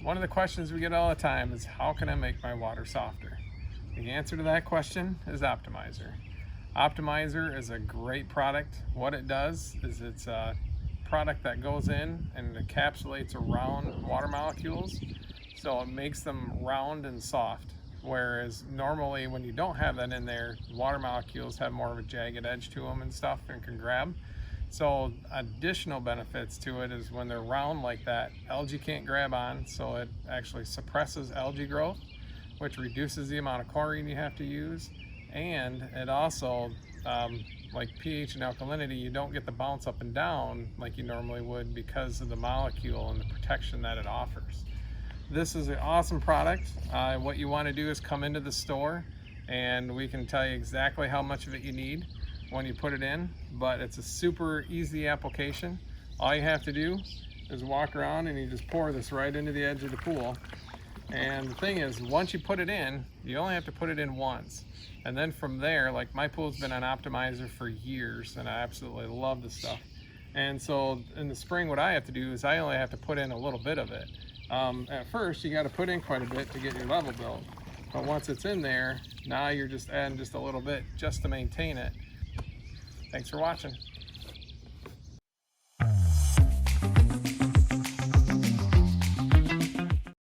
One of the questions we get all the time is, how can I make my water softer? The answer to that question is Optimizer. Optimizer is a great product. What it does is it's a product that goes in and encapsulates around water molecules, so it makes them round and soft. Whereas normally when you don't have that in there, water molecules have more of a jagged edge to them and stuff and can grab. So additional benefits to it is when they're round like that, algae can't grab on, so it actually suppresses algae growth, which reduces the amount of chlorine you have to use. And it also, like pH and alkalinity, you don't get the bounce up and down like you normally would because of the molecule and the protection that it offers. This is an awesome product. What you want to do is come into the store and we can tell you exactly how much of it you need when you put it in, but it's a super easy application. All you have to do is walk around and you just pour this right into the edge of the pool. And the thing is, once you put it in, you only have to put it in once. And then from there, like my pool's been on Optimizer for years and I absolutely love the stuff. And so in the spring, what I have to do is I only have to put in a little bit of it. At first, you got to put in quite a bit to get your level built. But once it's in there, now you're just adding just a little bit just to maintain it. Thanks for watching.